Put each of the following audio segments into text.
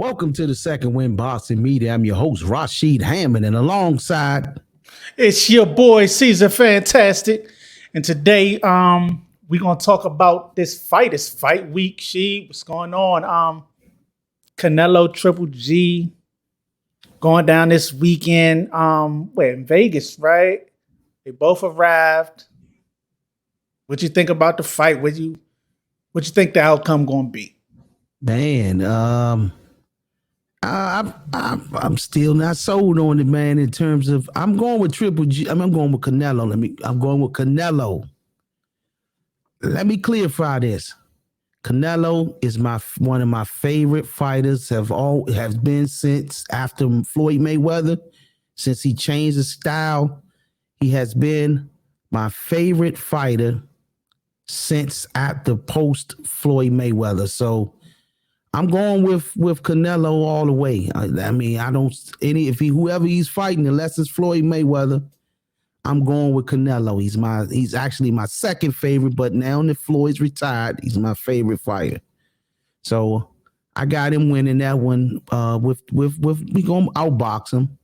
Welcome to the Second Win Boxing Media. I'm your host, Rashid Hammond, and alongside It's your boy Caesar Fantastic, and today we're gonna talk about this fight. It's fight week. What's going on? Canelo Triple G going down this weekend. Where in Vegas, right? They both arrived. What you think about the fight? What you think the outcome gonna be? man, I'm still not sold on it, man. In terms of, I'm going with Triple G. I'm going with Canelo. I'm going with Canelo. Let me clarify this. Canelo is one of my favorite fighters. Have been since after Floyd Mayweather, since he changed his style. He has been my favorite fighter since after post Floyd Mayweather. So I'm going with Canelo all the way. I mean, I don't whoever he's fighting, unless it's Floyd Mayweather, I'm going with Canelo. He's actually my second favorite, but now that Floyd's retired, he's my favorite fighter. So I got him winning that one. We gonna outbox him.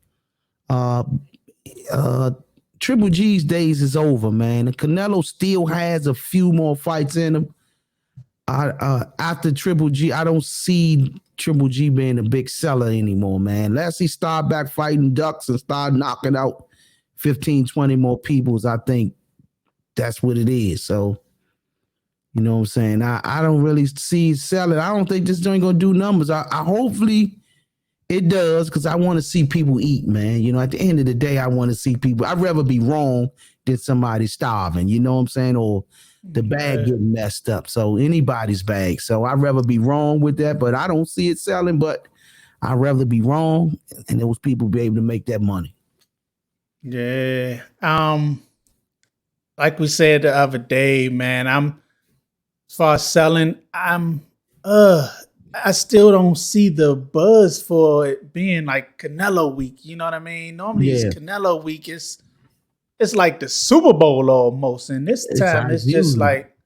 Triple G's days is over, man. And Canelo still has a few more fights in him. After Triple G, I don't see Triple G being a big seller anymore, man. Unless he start back fighting ducks and start knocking out 15, 20 more peoples, I think that's what it is. So, you know what I'm saying? I don't really see it selling. I don't think this joint gonna do numbers. I hopefully it does, because I want to see people eat, man. You know, at the end of the day, I want to see people. I'd rather be wrong than somebody starving, you know what I'm saying? Or the bag getting messed up. So anybody's bag. So I'd rather be wrong with that, but I don't see it selling. But I'd rather be wrong and those people be able to make that money. Yeah. Like we said the other day, man, as far as selling, I still don't see the buzz for it being like Canelo week. You know what I mean? Normally it's Canelo week. It's like the Super Bowl almost. And this time it's just like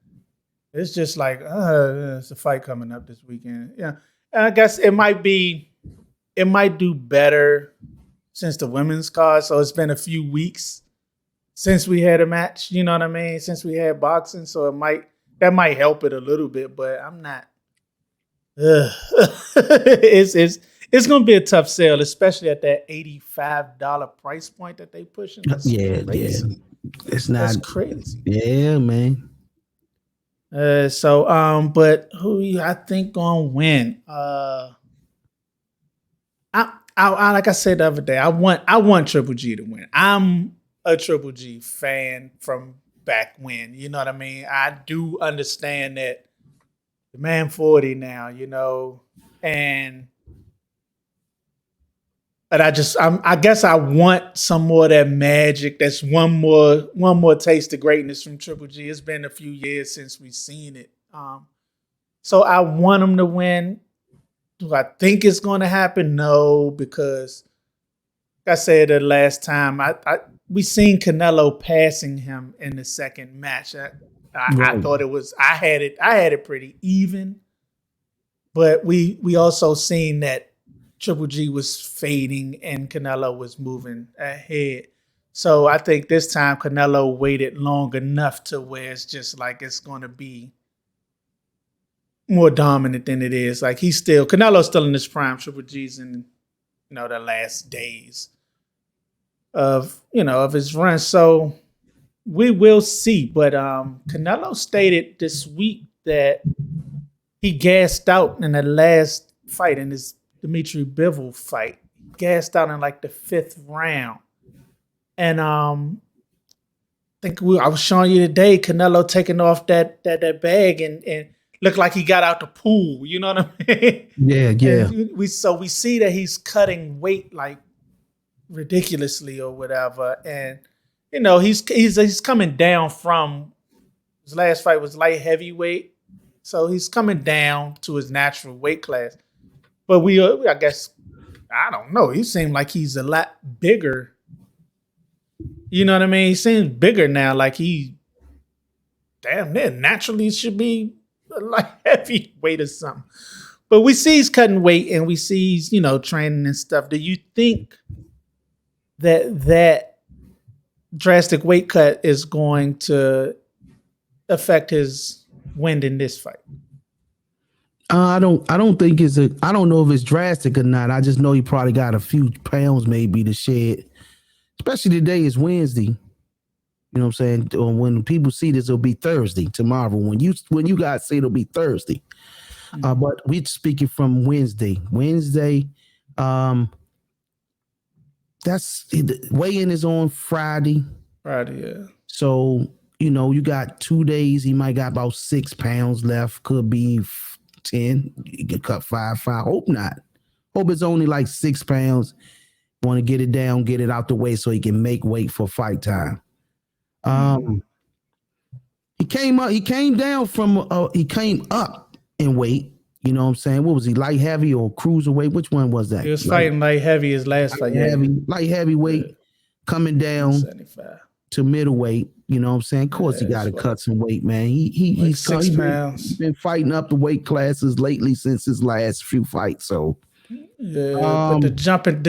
it's a fight coming up this weekend. Yeah. And I guess it might do better since the women's card. So it's been a few weeks since we had a match, you know what I mean? Since we had boxing. So that might help it a little bit, but I'm not. It's gonna be a tough sale, especially at that $85 price point that they pushing. That's crazy. It's not. That's crazy. Yeah, man. But who I think gonna win? I like I said the other day, I want Triple G to win. I'm a Triple G fan from back when. You know what I mean? I do understand that the man 40 now, you know, but I guess I want some more of that magic. That's one more taste of greatness from Triple G. It's been a few years since we've seen it. So I want him to win. Do I think it's going to happen? No, because like I said the last time, we seen Canelo passing him in the second match. I thought I had it pretty even, but we also seen that Triple G was fading and Canelo was moving ahead. So I think this time Canelo waited long enough to where it's just like it's going to be more dominant than it is. Like Canelo's still in his prime. Triple G's in the last days of his run. So we will see. But Canelo stated this week that he gassed out in the last fight, in his Dimitri Bivol fight. He gassed out in like the 5th round. And I was showing you today, Canelo taking off that bag and looked like he got out the pool. You know what I mean? Yeah. And we see that he's cutting weight like ridiculously or whatever. And he's coming down from his last fight was light heavyweight. So he's coming down to his natural weight class. But I guess, I don't know. He seemed like he's a lot bigger. You know what I mean? He seems bigger now. Like he damn near naturally should be like heavyweight or something. But we see he's cutting weight and we see he's, training and stuff. Do you think that drastic weight cut is going to affect his win in this fight? I don't think I don't know if it's drastic or not. I just know he probably got a few pounds maybe to shed. Especially today is Wednesday. You know what I'm saying? Or when people see this, it'll be Thursday tomorrow. When you guys see it, it'll be Thursday. But we're speaking from Wednesday. That's weigh-in is on Friday. Yeah. So, you got 2 days. He might got about 6 pounds left. Could be 10. You can cut 5. Hope not. Hope it's only like 6 pounds. Want to get it down, get it out the way so he can make weight for fight time. He came up in weight. You know what I'm saying? What was he, light heavy or cruiserweight? Which one was that? He was fighting light heavy his last fight. Light heavyweight, coming down 75 to middleweight. You know what I'm saying? Of course, he got to cut some weight, man. He's 6 pounds. He's been fighting up the weight classes lately since his last few fights. So but the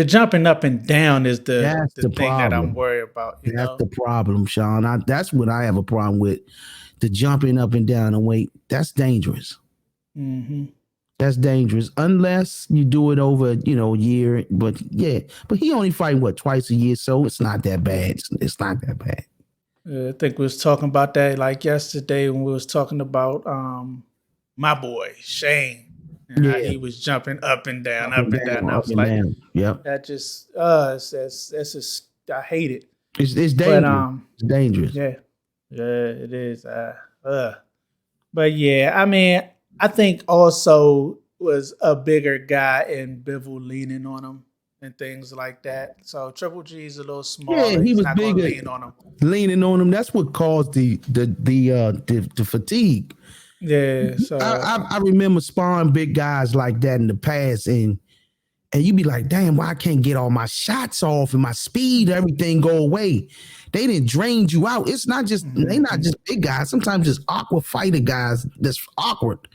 jumping up and down is the thing problem that I'm worried about. That's the problem, Sean. That's what I have a problem with. The jumping up and down in weight. That's dangerous. Mm-hmm. That's dangerous unless you do it over, a year. But he only fighting twice a year, so it's not that bad. It's not that bad. I think we was talking about that like yesterday when we was talking about my boy Shane and how he was jumping up and down, up and down. I was like, yep. That just that's just I hate it. It's dangerous. But, it's dangerous. Yeah, it is. But yeah, I mean, I think also was a bigger guy in Bivol leaning on him and things like that. So Triple G is a little smaller. Yeah, he was not bigger. Lean on him. Leaning on him. That's what caused the fatigue. Yeah. So I remember sparring big guys like that in the past, and you be like, damn, why I can't get all my shots off and my speed, everything go away. They didn't drain you out. It's not just they not just big guys. Sometimes it's awkward fighter guys that's awkward.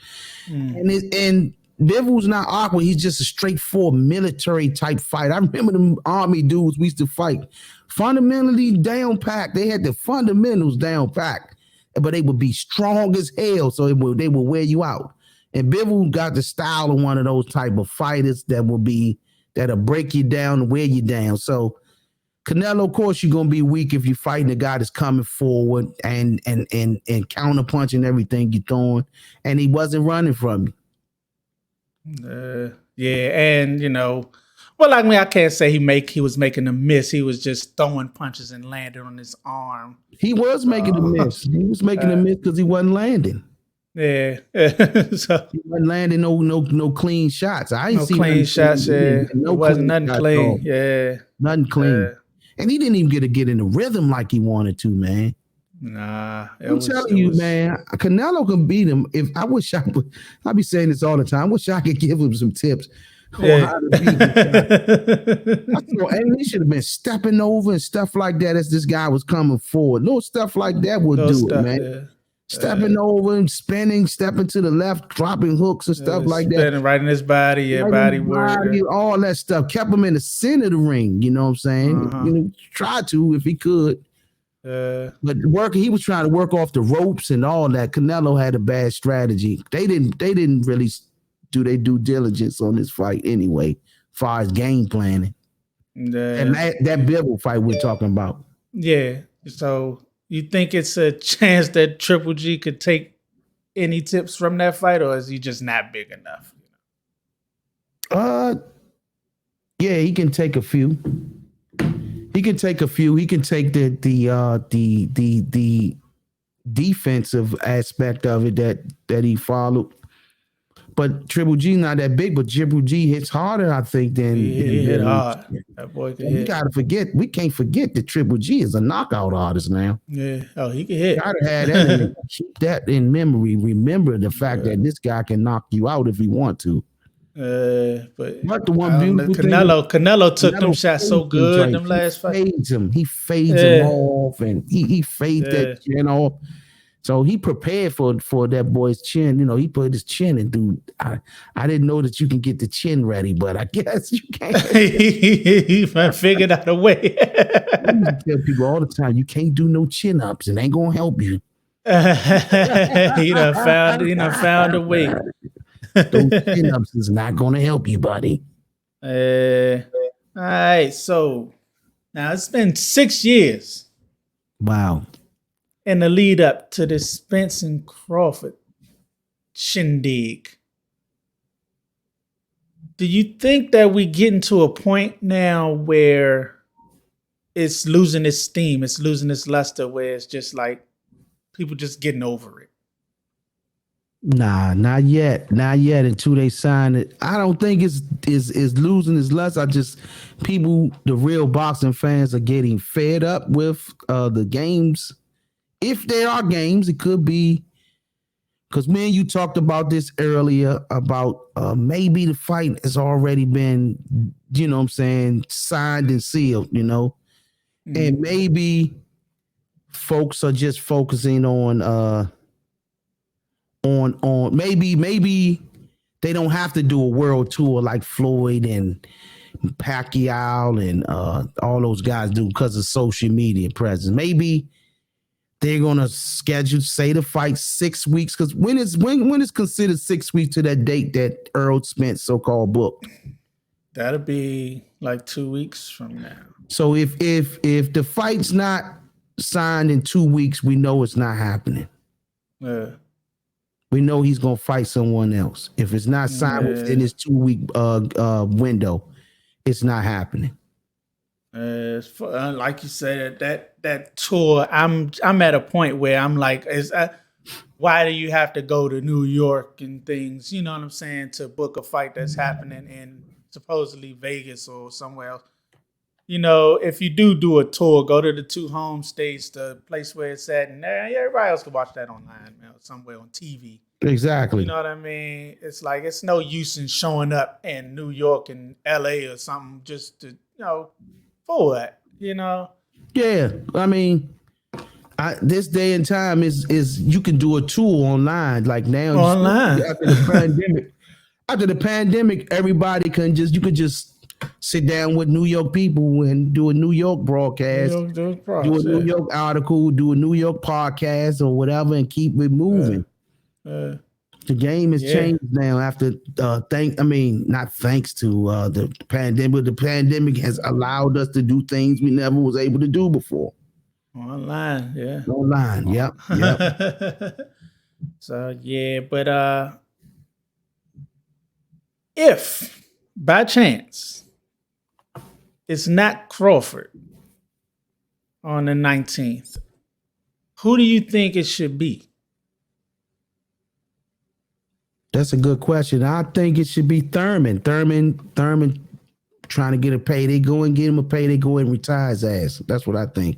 And Bivol's not awkward. He's just a straightforward military type fight. I remember them army dudes we used to fight. Fundamentally down packed. They had the fundamentals down packed, but they would be strong as hell. So they would wear you out. And Bivol got the style of one of those type of fighters that'll break you down and wear you down. So Canelo, of course, you're gonna be weak if you're fighting a guy that's coming forward and counter punching everything you're throwing, and he wasn't running from you. And well, I mean, I can't say he was making a miss. He was just throwing punches and landing on his arm. He was making a miss. He was making a miss because he wasn't landing. Yeah, so he wasn't landing no clean shots. I ain't see clean shots. It wasn't nothing clean. Yeah, nothing clean. And he didn't even get in the rhythm like he wanted to, man. Nah, I'm telling you, man, Canelo can beat him. I be saying this all the time. I wish I could give him some tips on how to beat him. And he should have been stepping over and stuff like that as this guy was coming forward. Little stuff like that would do it, man. Yeah. Stepping over and spinning, stepping to the left, dropping hooks and stuff like that. Spinning right in his body, body work. All that stuff. Kept him in the center of the ring, you know what I'm saying? Tried to if he could. But he was trying to work off the ropes and all that. Canelo had a bad strategy. They didn't really do their due diligence on this fight anyway, as far as game planning. And that Bivol fight we're talking about. Yeah. So you think it's a chance that Triple G could take any tips from that fight, or is he just not big enough? Yeah, he can take a few. He can take the defensive aspect of it that he followed. But Triple G not that big, but Triple G hits harder, I think, than he hit hard. That boy can hit. We can't forget that Triple G is a knockout artist now. Yeah. Oh, he can hit. Gotta have that. Keep that in memory. Remember the fact that this guy can knock you out if he want to. But the one beautiful Canelo took them shots so good them last fight. He fades him off, and he fades that chin off. So he prepared for that boy's chin. You know, he put his chin in, dude. I didn't know that you can get the chin ready, but I guess you can. He figured out a way. I used to tell people all the time, you can't do no chin ups. It ain't gonna help you. He done found a way. Those chin ups is not gonna help you, buddy. All right, so now it's been 6 years Wow. in the lead up to this Spence and Crawford shindig. Do you think that we getting to a point now where it's losing its steam, it's losing its luster, where it's just like people just getting over it? Nah, not yet. Not yet until they sign it. I don't think it's losing its lust. I just people, the real boxing fans, are getting fed up with the games. If there are games, it could be because man, you talked about this earlier about maybe the fight has already been, you know what I'm saying, signed and sealed, you know. Mm-hmm. And maybe folks are just focusing on maybe they don't have to do a world tour like Floyd and Pacquiao and all those guys do because of social media presence. Maybe they're gonna schedule, say, the fight 6 weeks, because when is considered 6 weeks to that date that Errol Spence so-called booked? That'll be like 2 weeks from now. So if the fight's not signed in 2 weeks, we know it's not happening. Yeah. We know he's gonna fight someone else. If it's not signed within this 2 week window, it's not happening. Like you said, that tour, I'm at a point where I'm like, why do you have to go to New York and things? You know what I'm saying, to book a fight that's happening in supposedly Vegas or somewhere else. You know, if you do a tour, go to the 2 home states, the place where it's at, and everybody else can watch that online, somewhere on TV. Exactly. You know what I mean? It's like, it's no use in showing up in New York and LA or something just to, for what, Yeah, I mean, this day and time is you can do a tour online. Like now, online after the pandemic, everybody you can just sit down with New York people and do a New York broadcast, do a New York article, do a New York podcast or whatever, and keep it moving. The game has changed now after not thanks to the pandemic, but the pandemic has allowed us to do things we never was able to do before. Online, yeah. Online, yep. So but if by chance it's not Crawford on the 19th, who do you think it should be? That's a good question. I think it should be Thurman. Thurman trying to get a payday. Go and get him a payday. Go and retire his ass. That's what I think.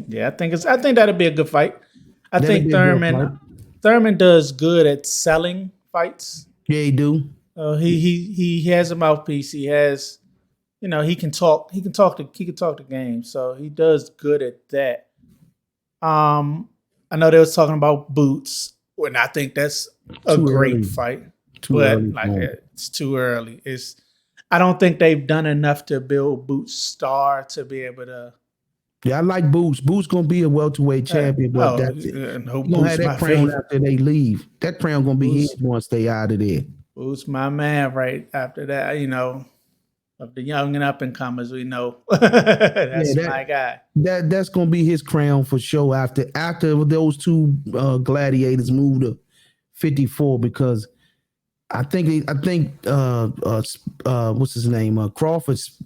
Yeah, I think that'll be a good fight. I think Thurman does good at selling fights. Yeah, he do. He has a mouthpiece. He has, he can talk. He can talk the game. So he does good at that. I know they was talking about Boots. And I think that's a great fight, but it's too early. I don't think they've done enough to build Boots' star to be able to. Yeah, I like Boots. Boots gonna be a welterweight champion, but that's it. No, gonna have that crown after they leave. That crown gonna be his once they out of there. Boots, my man, right after that, of the young and up and comers, we know that's my guy. That's gonna be his crown for sure. After those 2 gladiators move to 54, because I think what's his name? Crawford's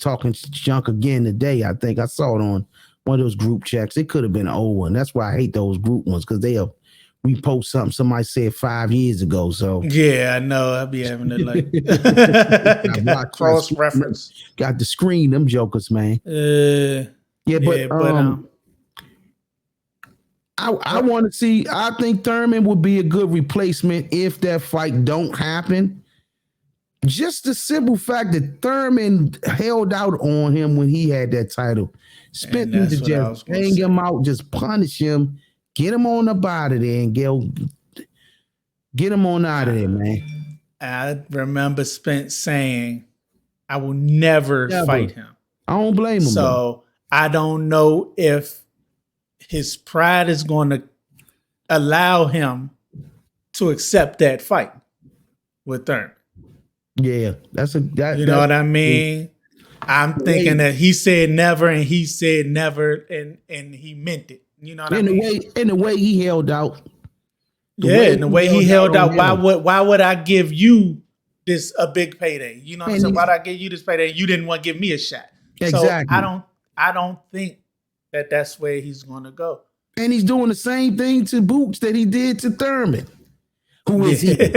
talking junk again today. I think I saw it on one of those group checks. It could have been an old one. That's why I hate those group ones, because they'll repost something somebody said 5 years ago. So yeah, I know. I'll be having to got cross reference. Got to screen them jokers, man. I want to see. I think Thurman would be a good replacement if that fight don't happen. Just the simple fact that Thurman held out on him when he had that title. Spence And need to that's what I just was going to hang say. him out, just punish him, get him on up out of there, and get him on out of there, man. I remember Spence saying, I will never Never. fight him. I don't blame him. So I don't know if his pride is going to allow him to accept that fight with Thurman. Yeah, You know what I mean? I'm thinking that he said never, and he said never, and he meant it. You know what I mean? In the way he held out. And the way he held out, why would I give you a big payday? You know what I'm saying? Why did I give you this payday? You didn't want to give me a shot. Exactly. So I don't think that's where he's going to go. And he's doing the same thing to Boots that he did to Thurman. Who is he? Who is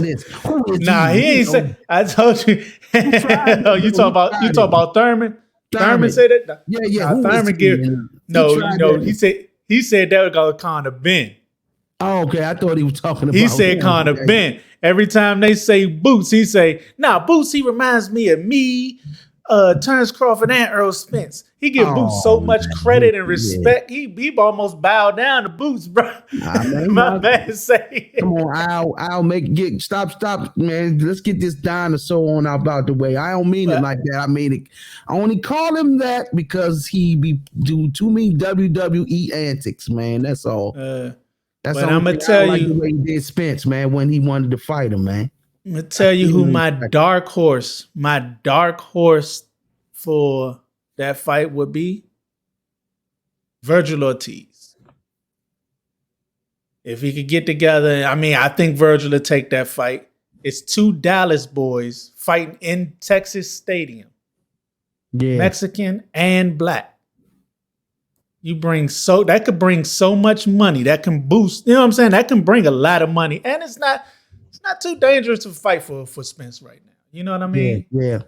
he? He ain't say. I told you. You talk about Thurman. Thurman said that. Yeah. Thurman he said that was gonna Conor Ben. Oh, okay. I thought he was talking about. He said Conor Ben. Every time they say Boots, he say, Boots. He reminds me of me, Terence Crawford, and Errol Spence. He give Boots so much credit and respect. Yeah. He almost bowed down to Boots, bro. My man say, "Come on, I'll stop, man. Let's get this dinosaur on out the way." I don't mean it like that. I mean it. I only call him that because he be doing too many WWE antics, man. That's all. That's but I'm gonna tell you the way he did Spence, man, when he wanted to fight him, man. I'm gonna tell you who my dark horse for that fight would be Virgil Ortiz. If he could get together, I think Virgil would take that fight. It's two Dallas boys fighting in Texas Stadium. Yeah. Mexican and black. That could bring so much money. That can boost, you know what I'm saying? That can bring a lot of money. And it's not too dangerous to fight for Spence right now. You know what I mean? Yeah.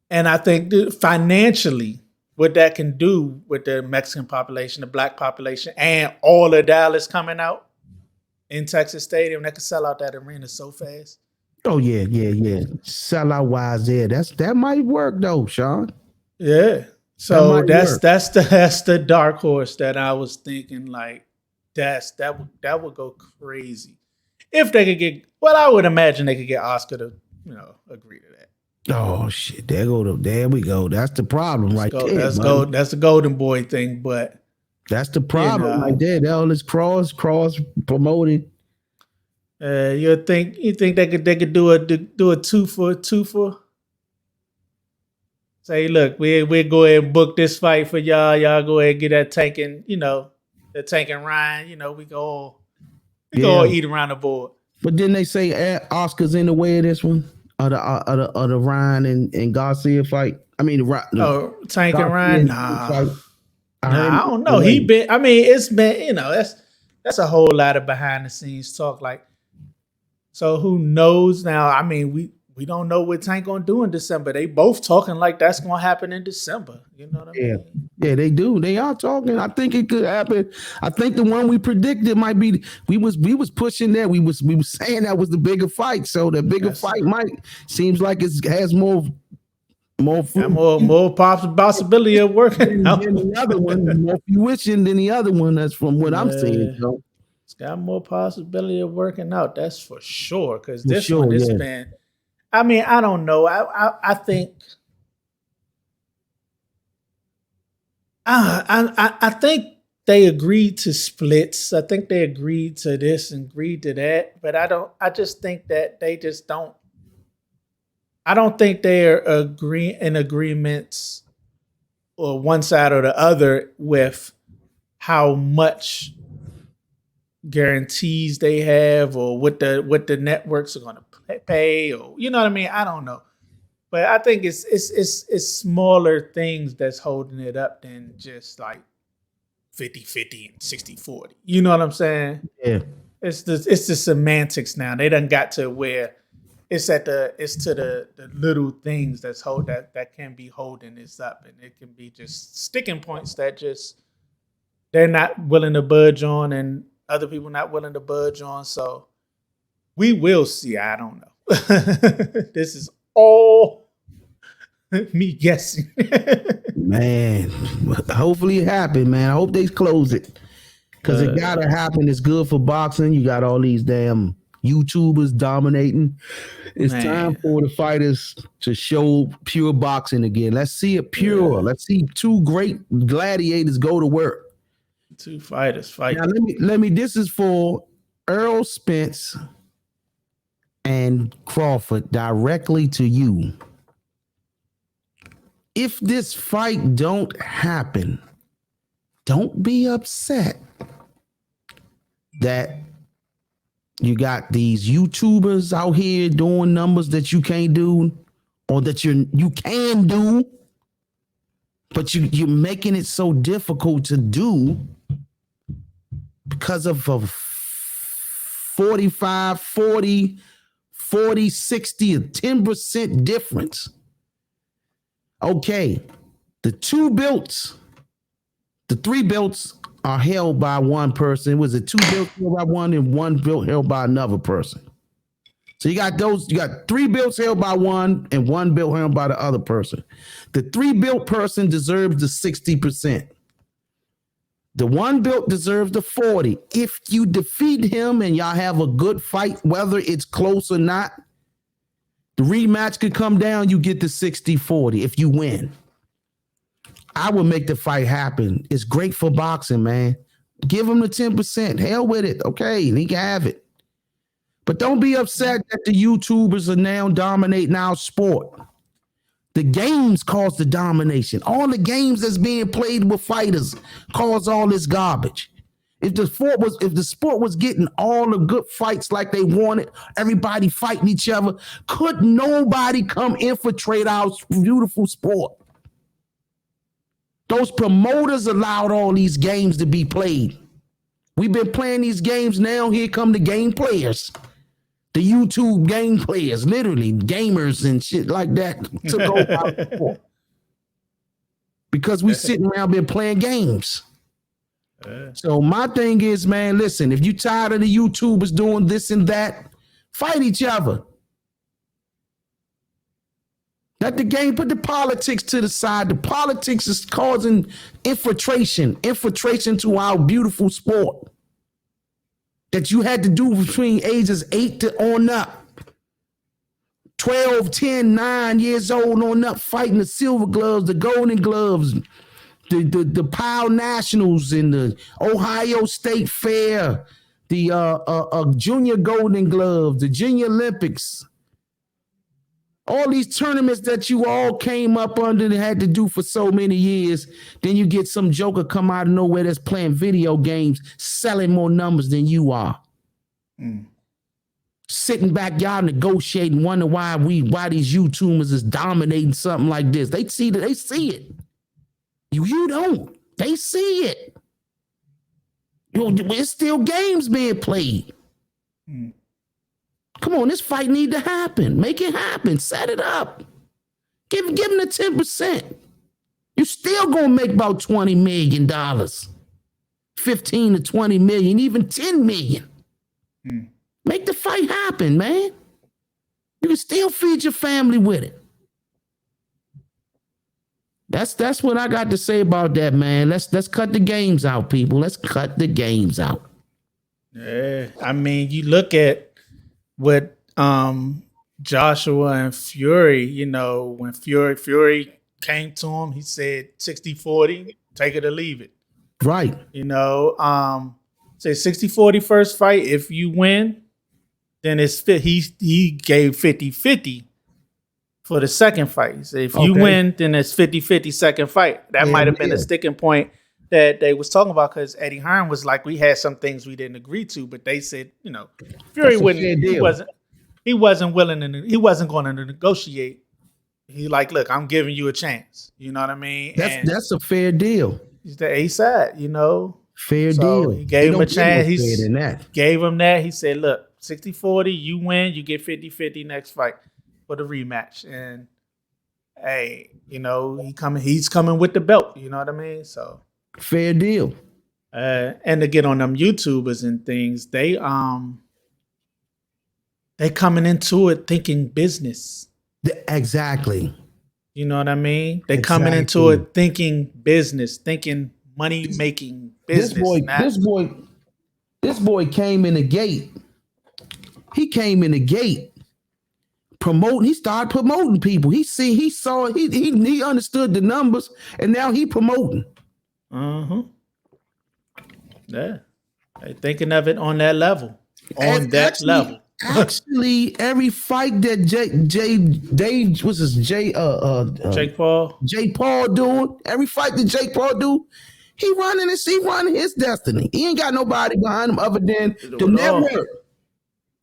And I think financially, what that can do with the Mexican population, the black population, and all of Dallas coming out in Texas Stadium, that could sell out that arena so fast. Oh, yeah. Sell out wise there. That might work though, Sean. Yeah. So that's the dark horse that I was thinking, like that would go crazy. If they could get, I would imagine they could get Oscar to, agree to that. Oh shit! There we go. That's the problem, there. That's the Golden Boy thing, but that's the problem right there. All this cross promoting. You think they could do a two for? Say, look, we'll go ahead and book this fight for y'all. Y'all go ahead and get that tanking, the tanking Ryan. We go all eat around the board. But didn't they say Oscar's in the way of this one? Of the Ryan and Garcia fight? I mean, Tank and Ryan? Nah, I don't know. It's been, that's a whole lot of behind the scenes talk. Like, so who knows now? We don't know what Tank gonna do in December. They both talking like that's gonna happen in December. You know what I mean? Yeah, they do. They are talking. I think it could happen. I think the one we predicted might be. We was pushing that. We was saying that was the bigger fight. So the bigger fight seems like it has more possibility of working out. Than the other one, more fruition than the other one. That's from what I'm saying. So it's got more possibility of working out. That's for sure. Because this one has been. I don't know. I think. I think they agreed to splits. I think they agreed to this and agreed to that. But I just think that they just don't. I don't think they are in agreements or one side or the other with how much guarantees they have or what the networks are going to pay, or you know what I mean? I don't know. But I think it's smaller things that's holding it up than just like 50-50 and 60-40. You know what I'm saying? Yeah. It's the semantics now. They done got to where it's to the little things that can be holding this up, and it can be just sticking points that just they're not willing to budge on, and other people not willing to budge on. So we will see. I don't know. This is all me guessing. Man, hopefully it happened, man. I hope they close it. Because it gotta happen. It's good for boxing. You got all these damn YouTubers dominating. It's time for the fighters to show pure boxing again. Let's see it pure. Let's see two great gladiators go to work. Two fighters fight. Now let me. This is for Errol Spence and Crawford directly to you. If this fight don't happen, don't be upset that you got these YouTubers out here doing numbers that you can't do, or that you can do, but you're making it so difficult to do because of a 45, 40, 40, 60, a 10% difference. Okay, the three belts are held by one person. It was a two belts held by one and one belt held by another person. So you got three belts held by one and one belt held by the other person. The three belt person deserves the 60%. The one belt deserves the 40. If you defeat him and y'all have a good fight, whether it's close or not, the rematch could come down, you get the 60-40 if you win. I would make the fight happen. It's great for boxing, man. Give him the 10%. Hell with it. Okay, he can have it. But don't be upset that the YouTubers are now dominating our sport. The games cause the domination. All the games that's being played with fighters cause all this garbage. If the sport was getting all the good fights like they wanted, everybody fighting each other, could nobody come infiltrate our beautiful sport? Those promoters allowed all these games to be played. We've been playing these games. Now here come the game players. The YouTube game players, literally gamers and shit like that, took over because we sitting around been playing games. So my thing is, man, listen, if you tired of the YouTubers doing this and that, fight each other. Let the game, put the politics to the side. The politics is causing infiltration to our beautiful sport that you had to do between ages 8 to on up. 12, 10, 9 years old on up, fighting the silver gloves, the golden gloves, the Powell Nationals and the Ohio State Fair, the Junior Golden Gloves, the Junior Olympics. All these tournaments that you all came up under and had to do for so many years, then you get some joker come out of nowhere that's playing video games, selling more numbers than you are. Sitting back, y'all negotiating, wondering why these YouTubers is dominating something like this. They see it. You don't. They see it. It's still games being played. Come on, this fight need to happen. Make it happen. Set it up. Give them the 10%. You're still gonna make about $20 million, 15 to 20 million, even 10 million. Make the fight happen, man. You can still feed your family with it. That's what I got to say about that, man. Let's cut the games out, people. Let's cut the games out. Yeah, I mean, you look at what Joshua and Fury, you know, when Fury came to him, he said 60-40, take it or leave it. Right. You know, say 60-40 first fight. If you win, then it's he gave 50-50 for the second fight. He said if you win, then it's 50-50 second fight. That might have been a sticking point that they was talking about, because Eddie Hearn was like, we had some things we didn't agree to, but they said, you know, Fury wouldn't. He wasn't willing to. He wasn't going to negotiate. He like, look, I'm giving you a chance. You know what I mean? That's a fair deal. He's the A side, you know. Fair deal. He gave him a chance. He gave him that. He said, look, 60-40, you win, you get 50-50 next fight for the rematch. And hey, you know, he's coming with the belt. You know what I mean? So fair deal. And to get on them YouTubers and things, they they coming into it thinking business. Exactly. You know what I mean? They coming into it thinking business, thinking money making business. This boy came in the gate. He came in the gate promoting. He started promoting people. He understood the numbers, and now he promoting. Yeah, they thinking of it on that level. Level. Actually, every fight that Jake Paul doing, every fight that Jake Paul do, he running his destiny. He ain't got nobody behind him other than the network.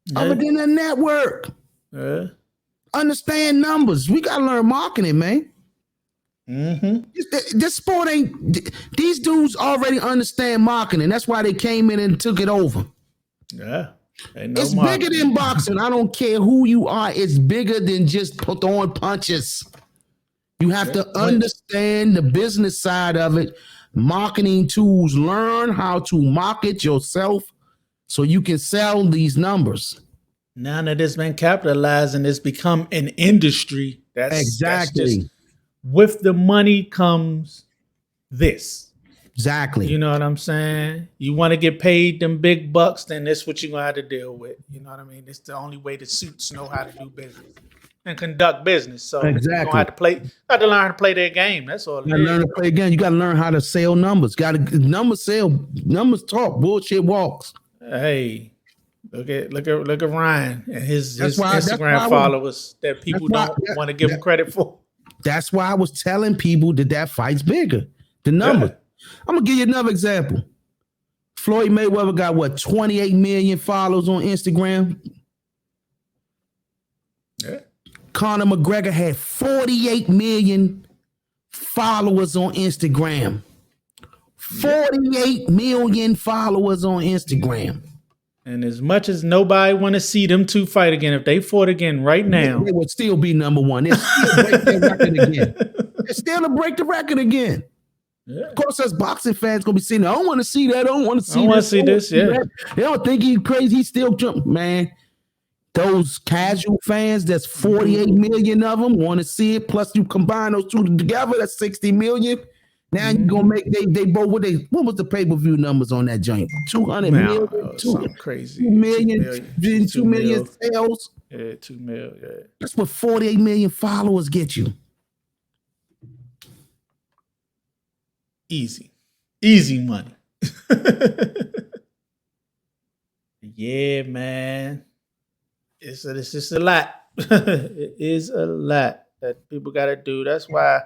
Yeah. Other than the network. Yeah. Understand numbers. We gotta learn marketing, man. This sport these dudes already understand marketing. That's why they came in and took it over. Yeah. It's bigger than boxing. I don't care who you are. It's bigger than just throwing punches. You have to understand the business side of it. Marketing tools. Learn how to market yourself so you can sell these numbers. Now that it's been capitalized and it's become an industry. Exactly. That's just, with the money comes this. Exactly. You know what I'm saying? You want to get paid them big bucks, then that's what you're going to have to deal with. You know what I mean? It's the only way the suits know how to do business and conduct business. So you're going to have to learn how to play their game. That's all. You got to learn to play again. You got to learn how to sell numbers. Numbers talk, bullshit walks. Hey, look at Ryan and his Instagram followers that people don't want to give him credit for. That's why I was telling people that fight's bigger. The numbers. Yeah. I'm going to give you another example. Floyd Mayweather got 28 million followers on Instagram? Yeah. Conor McGregor had 48 million followers on Instagram. 48 million followers on Instagram. And as much as nobody want to see them two fight again, if they fought again right now, they would still be number one. They'll still break their record again. They're still to break the record again. Yeah. Of course, us boxing fans gonna be saying, "I don't want to see that. I don't want to see this. Yeah, they don't think he's crazy. He's still jumping, man. Those casual fans, that's 48 million of them, want to see it. Plus, you combine those two together, that's 60 million. Now you're gonna make they both what was the pay-per-view numbers on that joint? 200 million, something crazy. 2 million sales. Yeah, 2 million. Yeah, that's what 48 million followers get you. Easy money. Yeah, man. It's just a lot. It is a lot that people got to do. That's why I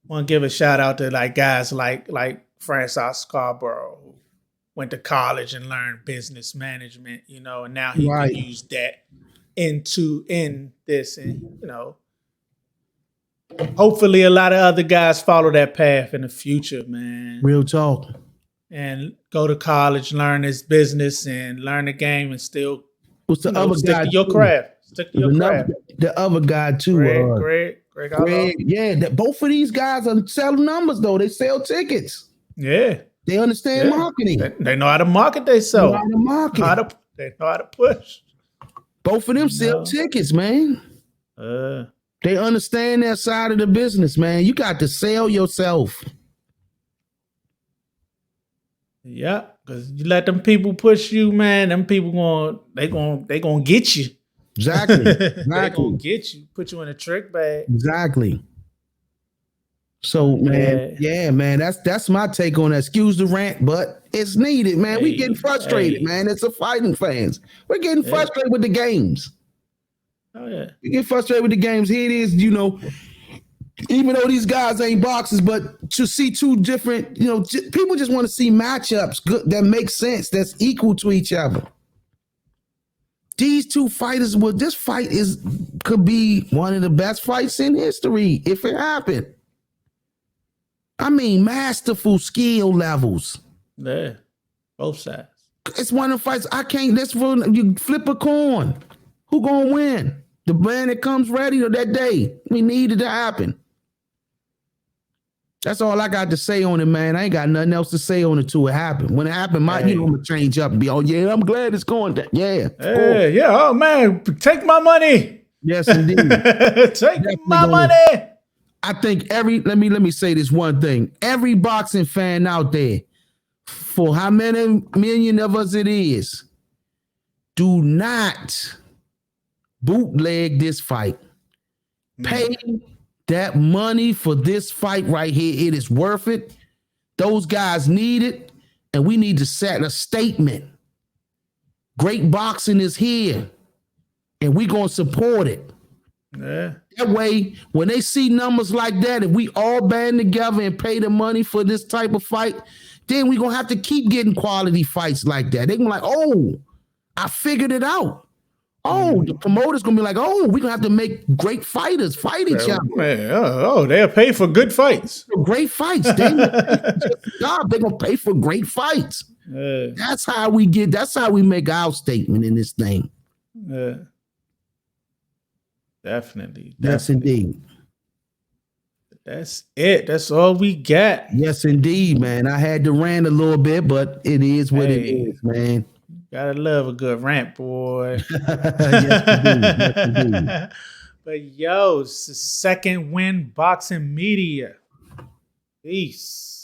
want to give a shout out to guys like Francis Scarborough, who went to college and learned business management, and now he can use that in this, and hopefully a lot of other guys follow that path in the future, man. Real talk. And go to college, learn this business, and learn the game, and still stick to your craft. Stick to your craft. The other guy too, Greg. Yeah, both of these guys are selling numbers though. They sell tickets. Yeah, they understand marketing. They know how to market themselves. They know how to push. Both of them sell tickets, man. They understand that side of the business, man. You got to sell yourself. Yeah, because you let them people push you, man. Them people gonna get you. Exactly. They gonna get you, put you in a trick bag. Exactly. So, man, man, that's my take on that. Excuse the rant, but it's needed, man. We getting frustrated, man. It's a fighting fans. We're getting frustrated with the games. Oh yeah, we get frustrated with the games. Here it is, even though these guys ain't boxers, but to see two different, people just want to see matchups that make sense, that's equal to each other. These two fighters, this fight could be one of the best fights in history if it happened. I mean, masterful skill levels. Yeah, both sides. It's one of the fights you flip a coin. Who gonna win? The man that comes ready or that day? We need it to happen. That's all I got to say on it, man. I ain't got nothing else to say on it till it happened. When it happened, I'm gonna change up and be, oh yeah, I'm glad it's going down. Yeah, yeah. Oh man, take my money. Yes, indeed. Take Definitely my money. I think let me say this one thing. Every boxing fan out there, for how many million of us it is, do not bootleg this fight. Pay that money for this fight right here. It is worth it. Those guys need it, and we need to set a statement. Great boxing is here, and we're going to support it. Yeah. That way, when they see numbers like that, if we all band together and pay the money for this type of fight, then we're going to have to keep getting quality fights like that. They're going to be like, oh, I figured it out. Oh, the promoter's going to be like, oh, we're going to have to make great fighters fight each other. Man, they'll pay for good fights. Great fights. They're going to pay for great fights. That's how we make our statement in this thing. Definitely. Yes, indeed. That's it. That's all we got. Yes, indeed, man. I had to rant a little bit, but it is what it is, man. Gotta love a good rant, boy. Yes, indeed. But yo, it's the Second Wind Boxing Media. Peace.